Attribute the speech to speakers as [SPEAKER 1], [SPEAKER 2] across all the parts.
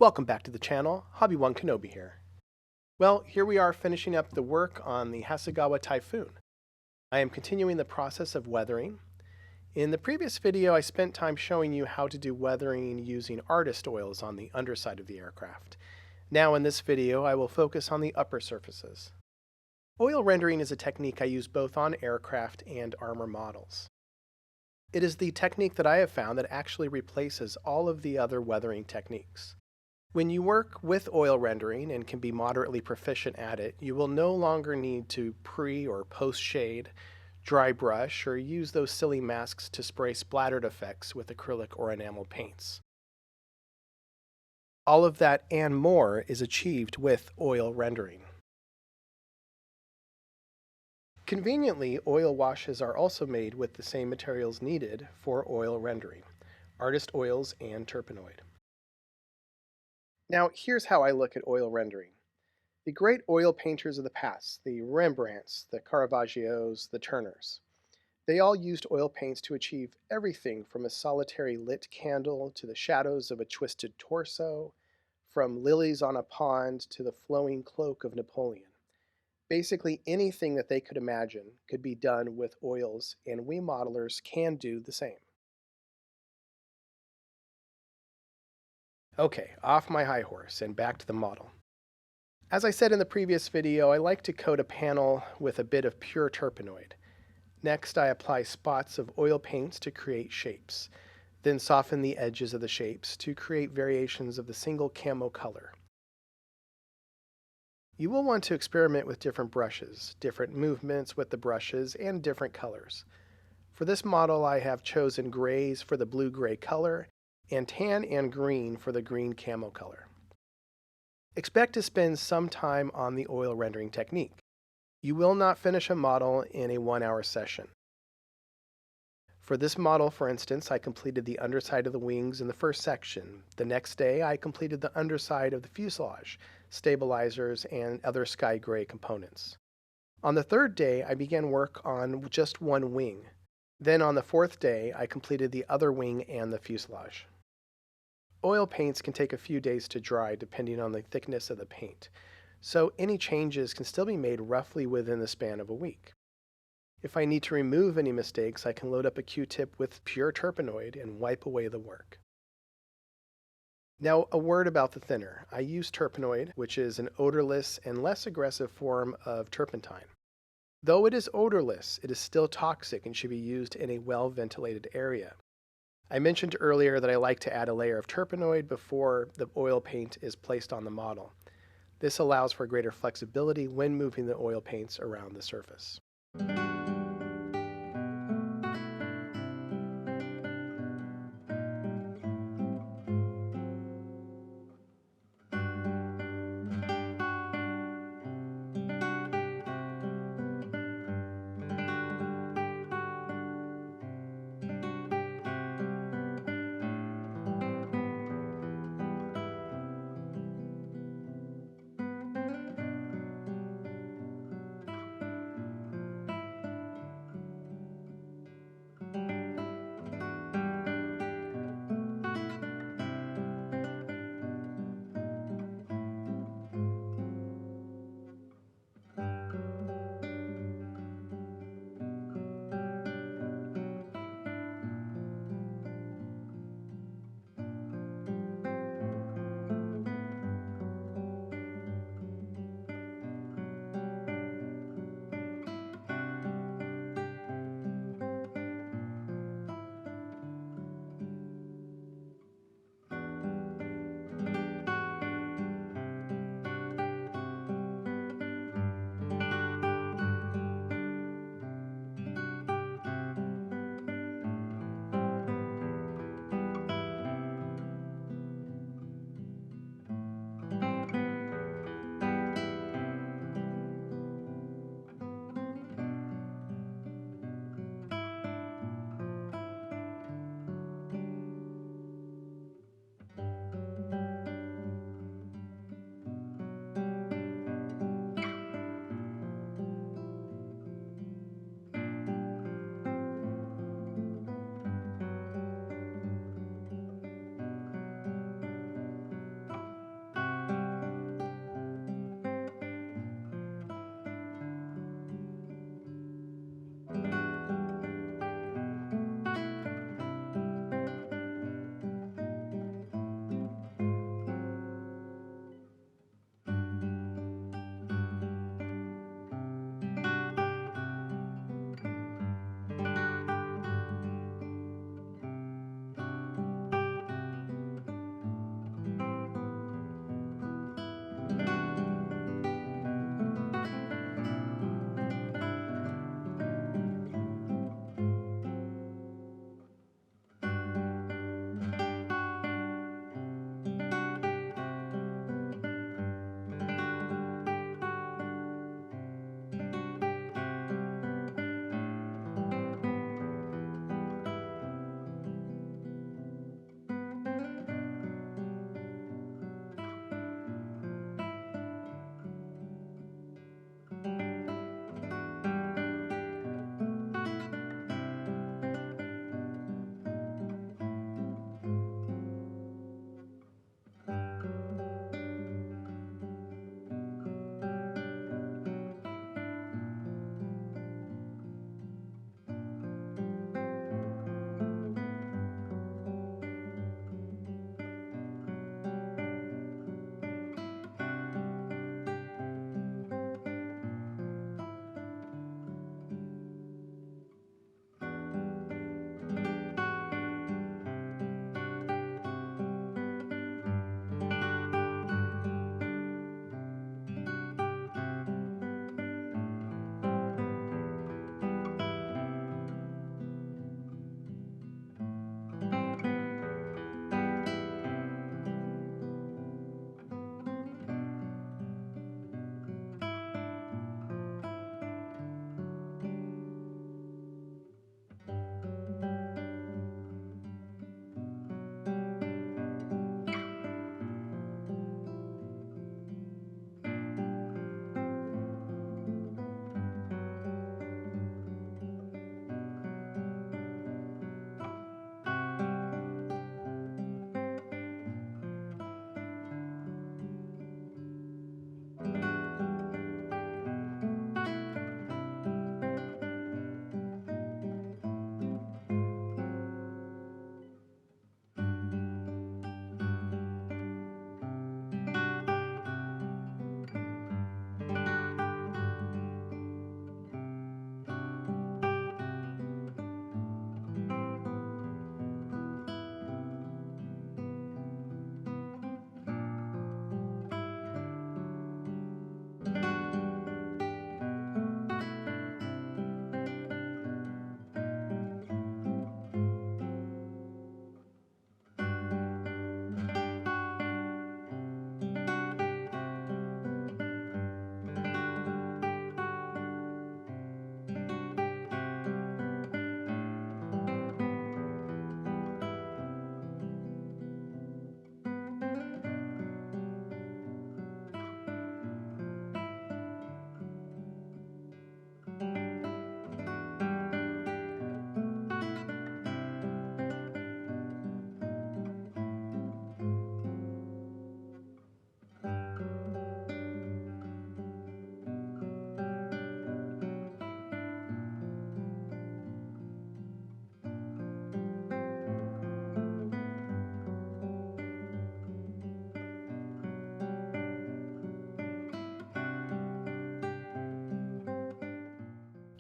[SPEAKER 1] Welcome back to the channel, Hobby1 Kenobi here. Well, here we are finishing up the work on the Hasegawa Typhoon. I am continuing the process of weathering. In the previous video, I spent time showing you how to do weathering using artist oils on the underside of the aircraft. Now in this video, I will focus on the upper surfaces. Oil rendering is a technique I use both on aircraft and armor models. It is the technique that I have found that actually replaces all of the other weathering techniques. When you work with oil rendering and can be moderately proficient at it, you will no longer need to pre or post shade, dry brush, or use those silly masks to spray splattered effects with acrylic or enamel paints. All of that and more is achieved with oil rendering. Conveniently, oil washes are also made with the same materials needed for oil rendering, artist oils and Turpenoid. Now, here's how I look at oil rendering. The great oil painters of the past, the Rembrandts, the Caravaggios, the Turners, they all used oil paints to achieve everything from a solitary lit candle to the shadows of a twisted torso, from lilies on a pond to the flowing cloak of Napoleon. Basically anything that they could imagine could be done with oils, and we modelers can do the same. Okay, off my high horse and back to the model. As I said in the previous video, I like to coat a panel with a bit of pure Turpenoid. Next, I apply spots of oil paints to create shapes, then soften the edges of the shapes to create variations of the single camo color. You will want to experiment with different brushes, different movements with the brushes, and different colors. For this model, I have chosen grays for the blue-gray color, and tan and green for the green camo color. Expect to spend some time on the oil rendering technique. You will not finish a model in a 1-hour session. For this model, for instance, I completed the underside of the wings in the first section. The next day, I completed the underside of the fuselage, stabilizers, and other sky gray components. On the third day, I began work on just one wing. Then on the fourth day, I completed the other wing and the fuselage. Oil paints can take a few days to dry depending on the thickness of the paint, so any changes can still be made roughly within the span of a week. If I need to remove any mistakes, I can load up a Q-tip with pure Turpenoid and wipe away the work. Now, a word about the thinner. I use Turpenoid, which is an odorless and less aggressive form of turpentine. Though it is odorless, it is still toxic and should be used in a well-ventilated area. I mentioned earlier that I like to add a layer of Turpenoid before the oil paint is placed on the model. This allows for greater flexibility when moving the oil paints around the surface.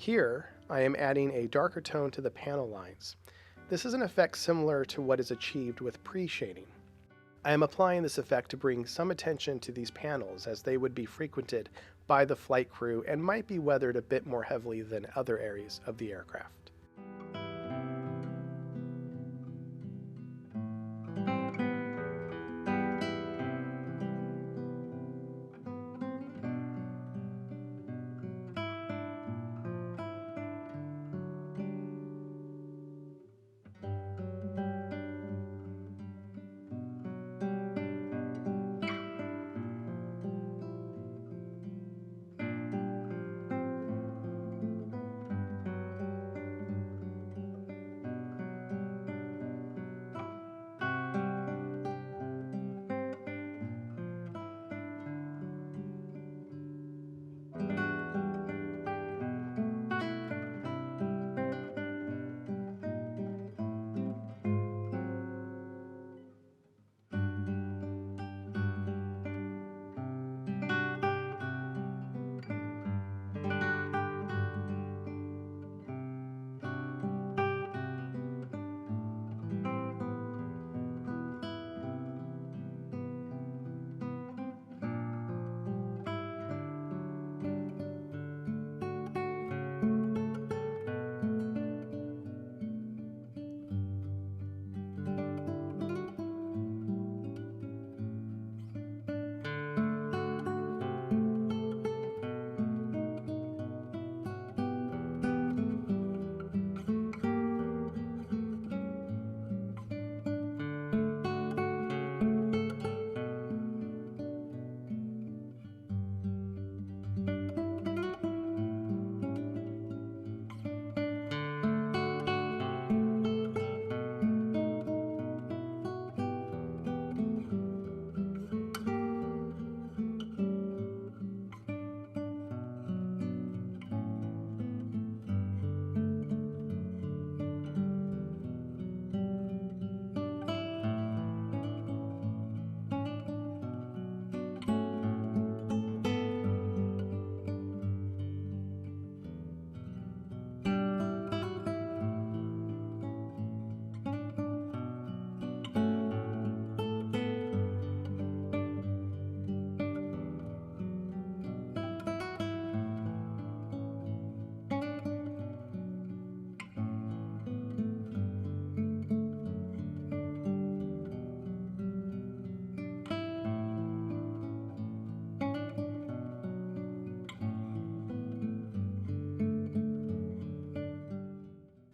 [SPEAKER 1] Here, I am adding a darker tone to the panel lines. This is an effect similar to what is achieved with pre-shading. I am applying this effect to bring some attention to these panels, as they would be frequented by the flight crew and might be weathered a bit more heavily than other areas of the aircraft.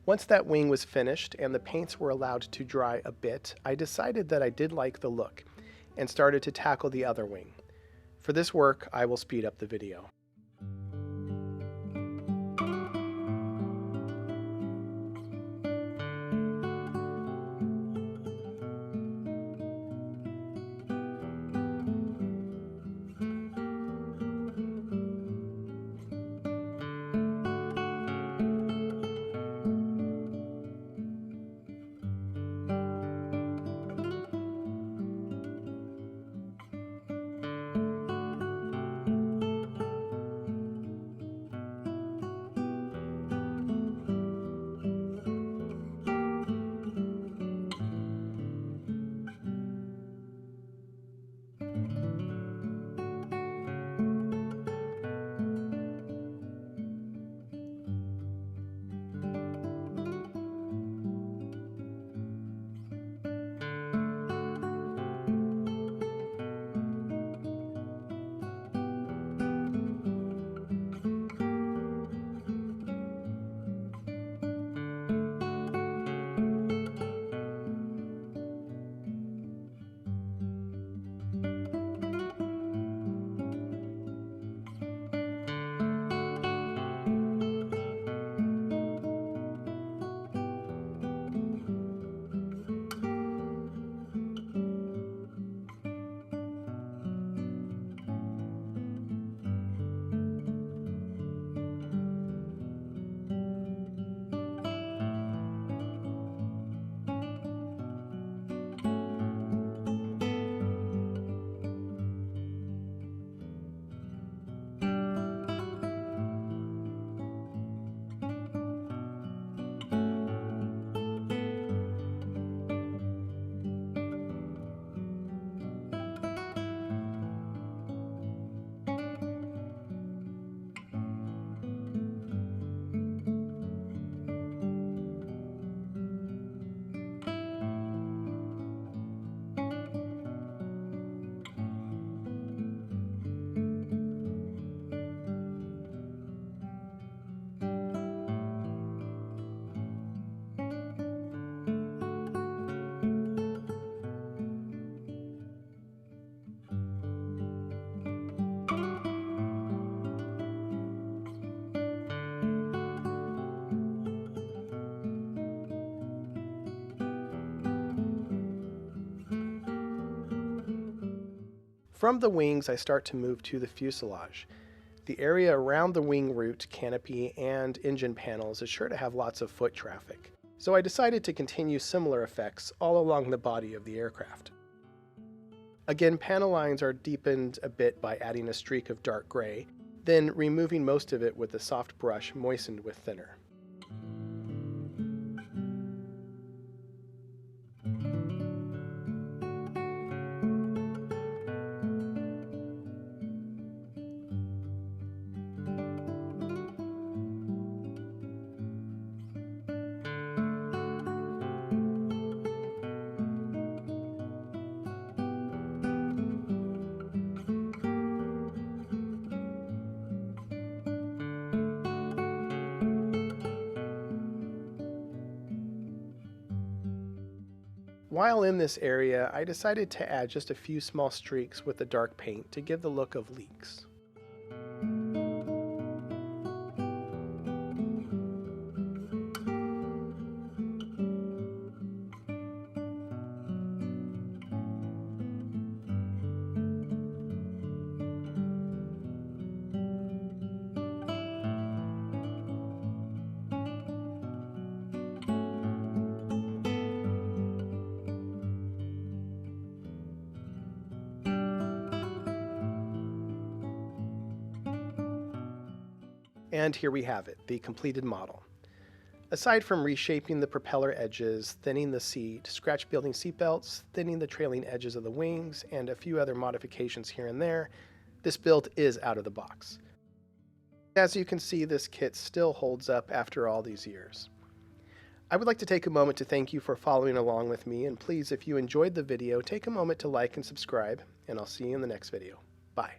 [SPEAKER 1] Once that wing was finished and the paints were allowed to dry a bit, I decided that I did like the look and started to tackle the other wing. For this work, I will speed up the video. From the wings, I start to move to the fuselage. The area around the wing root, canopy, and engine panels is sure to have lots of foot traffic, so I decided to continue similar effects all along the body of the aircraft. Again, panel lines are deepened a bit by adding a streak of dark gray, then removing most of it with a soft brush moistened with thinner. While in this area, I decided to add just a few small streaks with the dark paint to give the look of leaks. And here we have it, the completed model. Aside from reshaping the propeller edges, thinning the seat, scratch building seatbelts, thinning the trailing edges of the wings, and a few other modifications here and there, this build is out of the box. As you can see, this kit still holds up after all these years. I would like to take a moment to thank you for following along with me, and please, if you enjoyed the video, take a moment to like and subscribe, and I'll see you in the next video. Bye.